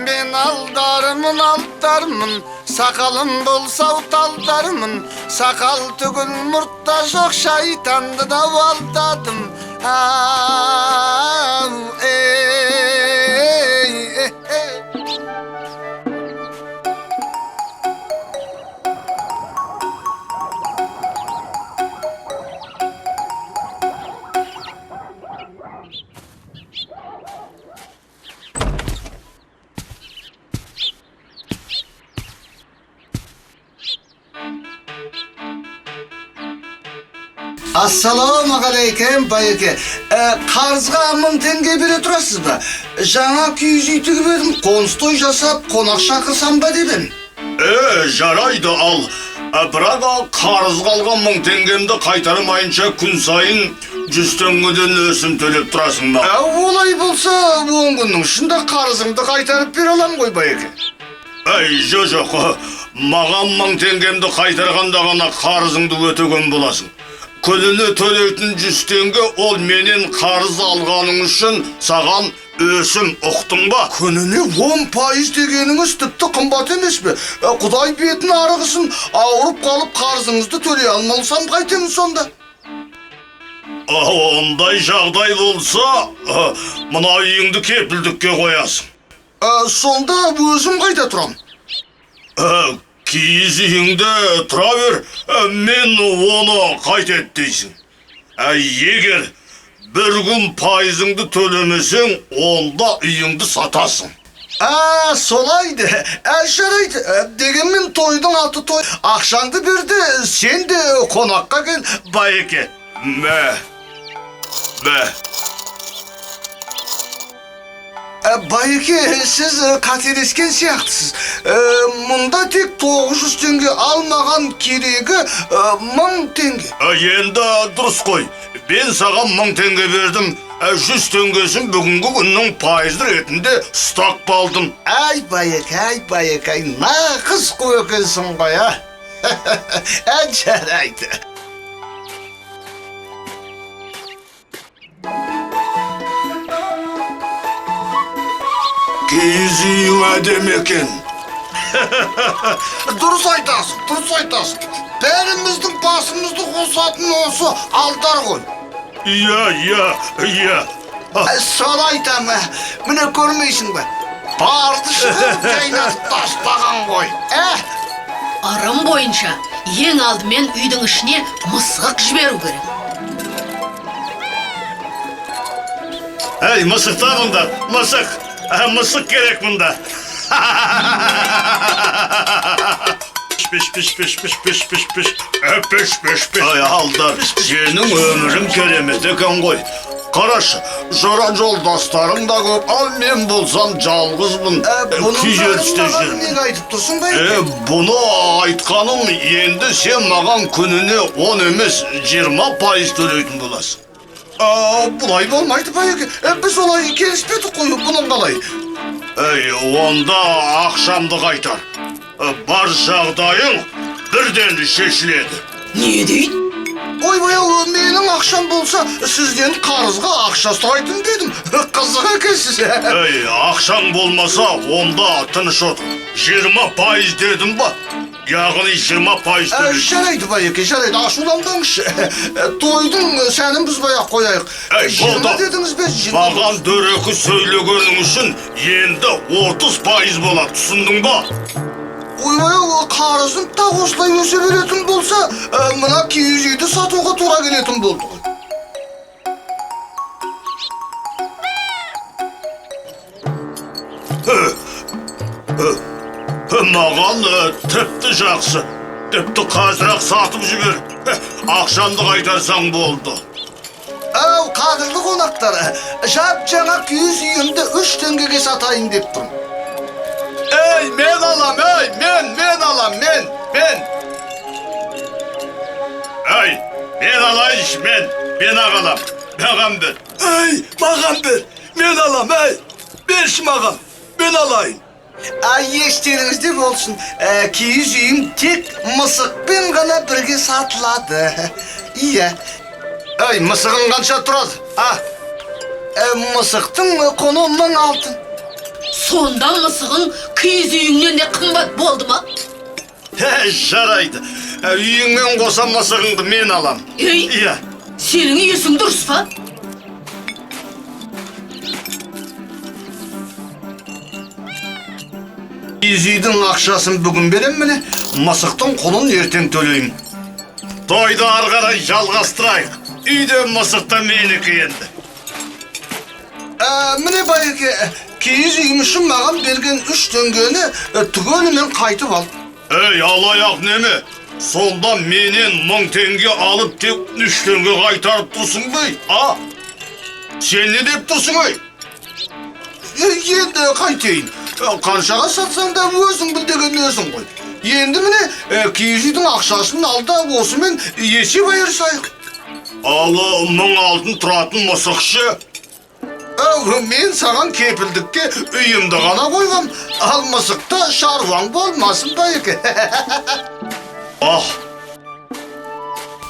Ben aldarmın, sakalım bolsa utaldarmın. Sakal tügül murtta жоқ şeytandı da valdadım. Assalamualaikum bayıke. Qarzga 1000 tenge bere turasız mı? Жаңа күйіз үй тігіп едім, қоныс той жасап, қонақ шақырсам ба дедім. Жарайды ал. Бірақ қарызға алған 1000 теңгемді қайтармайынша күн сайын 100 теңгеден өсім төлеп тұрасың ба? Олай болса, 10 күннің ішінде қарызыңды қайтарып бере алам ғой байеке. Жоқ, маған 1000 теңгемді қайтарғанда ғана қарызыңды өтеген боласың. Күніне төлейтін 100 теңге ол менен қарыз алғаның үшін саған өсім, ұқтың ба? Күніне 10% дегеніңіз тіпті қымбат емес пе? Құдай бетін арығысын, ауырып қалып қарызыңызды төлей алмалсам қайтемін сонда? Ондай жағдай болса, мына үйіңді кепілдікке қоясың. Сонда өзім қайда тұрам? Киіз үйіңде тұра бер, мен оны қайтет дейсің. Егер бір күн пайызыңды төлемесең, онда үйіңді сатасың. Солайды. Жарайды. Дегенмен тойдың аты той. Ақшаңды берді, сен де қонаққа кел, байеке. Мә. Байеке, сіз қателескен сияқтысыз. Мұнда тек 900 теңге алмаған керегі 1000 теңге. Енді дұрыс қой. Мен саған 1000 теңге бердім. 100 теңгесін бүгінгі күннің пайызды ретінде ұстап қалдым. Ай байеке, нақыс қой екенсің ғой, жарайды. Киіз үйің әдем екен. Дұрыс айтасың. Бәріміздің басымызды қосатын осы алдар ғой. Иә. Сол айтам, міне көрмейсің бе? Барды шығып жайнатып тастаған ғой. Ырым бойынша ең алдымен үйдің ішіне мысық жіберу керек. Мысық табыңдар, мысық керек мұнда. Пеш. Алдар, сенің өмірің керемет екен ғой. Қарашы, жора жолдастарың да көп, ал мен болсам жалғызбын. Күйзелісте жүрмін. Неге айтып тұрсың байеке? Бұны айтқаным, енді сен маған күніне 10 емес 20% төлейтін боласың. Бұлай болмайды байеке. Біз олай келіспедік қой, бұның қалай? Онда ақшамды қайтар. Бар жағдайың бірден шешіледі. Не дейді? Ойбай, менің ақшам болса, сізден қарызға ақша сұрайтын дедім. Қызық екенсіз. Ақшаң болмаса, онда тыныш отыр. 20% дедім ба? Яғни 20% төлейсің. Жарайды байеке, жарайды, ашуланбаңызшы. Тойдың сәнін бұзбай-ақ қояйық. 20 дедіңіз бе? Маған дөрекі сөйлегенің үшін енді 30% болады, түсіндің ба? Ойбай, қарызым тақ осылай өсе беретін болса, мына киіз үйді сатуға тура келетін болды ғой. Маған тіпті жақсы. Тіпті қазір-ақ сатып жібер. Ақшамды қайтарсаң болды. Ау, қадірлі қонақтар, жап жаңа күйіз үйімді 3 теңгеге сатайын деп тұрмын. Ey, men alam, ey, men alam, men. Ey, men alayış, men ağalam. Mağam bir. Ey, mağam bir. Men alam, ey. Berş mağam. Ben alayım. Естеріңізде болсын, күйіз үйім тек мысықпен ғана бірге сатылады. Иә. Ей, мысығың қанша тұрады? Мысықтың құны 1000 алтын. Сонда мысығың киіз үйіңнен де қымбат болды ма? Жарайды. Үйіңмен қоса мысығыңды мен алам. Ей, Иә. сенің есің дұрыс па? Күйіз үйдің ақшасын бүгін берем міне, мысықтың құнын ертең төлеймін. Тойды ары қарай жалғастырайық. Үйде мысықта менікі енді. Міне байеке, күйіз үйім үшін маған берген 3 теңгені түгелімен қайтып ал. Ey, алаяқ неме? Сонда менен 1000 теңге алып тек 3 теңге қайтарып тұрсың бай? Сен не деп тұрсың ой? Енді қайтейін. Қаншаға сатсаң да өзің біл деген өзің ғой. Енді міне күйіз үйдің ақшасын ал да осымен есеп айырсайық. Алы 1000 алтын тұратын мысықшы. Мен саған кепілдікке үйімді ғана қойғам. Ал мысықта шаруаң болмасын байеке.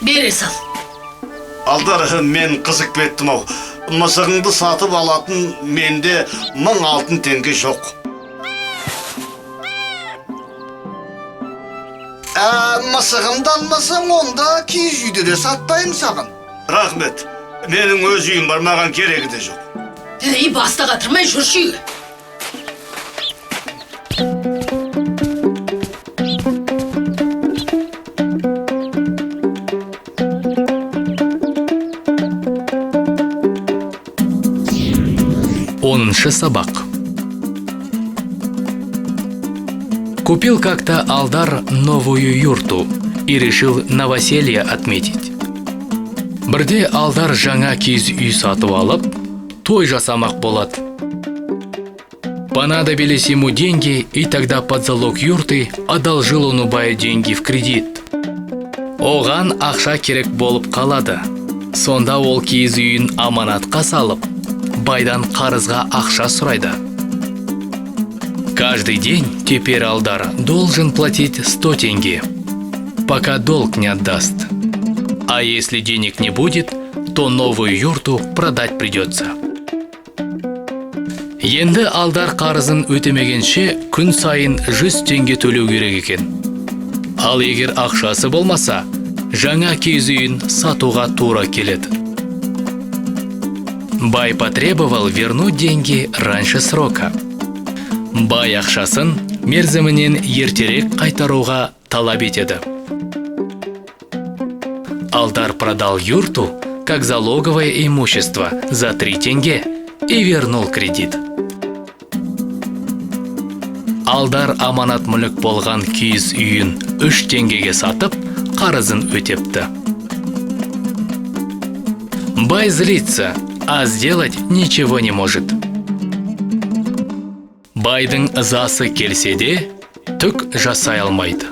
Бере сал. Алдар, мен қызық беттім ау. Мысығыңды сатып алатын менде 1000 алтын теңге жоқ. Мысығымды алмасаң, онда күйіз үйді де сатпайым саған. Рахмет. Менің өз үйім бар, маған керегі де жоқ. Ей, баста қатырмай жүрші үйге. Оныншы сабақ. Купил как-то Алдар новую юрту и решил новоселье отметить. Бірде Алдар жаңа киіз үй сатып алып, той жасамақ болады. Понадобились ему деньги, и тогда под залог юрты одолжил он у бая деньги в кредит. Оған ақша керек болып қалады. Сонда ол киіз үйін аманатқа салып, байдан қарызға ақша сұрайды. Каждый день теперь Алдар должен платить 100 тенге, пока долг не отдаст. А если денег не будет, то новую юрту продать придется. Енді Алдар қарызын өтемегенше күн сайын 100 тенге төлеу керек екен. Ал егер ақшасы болмаса, жаңа киіз үйін сатуға тура келеді. Бай потребовал вернуть деньги раньше срока. Бай ақшасын мерзімінен ертерек қайтаруға талап етеді. Алдар продал юрту как залоговое имущество за 3 тенге и вернул кредит. Алдар аманат мүлік болған киіз үйін 3 теңгеге сатып, қарызын өтепті. Бай злится, а сделать ничего не может. Байдың ызасы келсе де, түк жасай алмайды.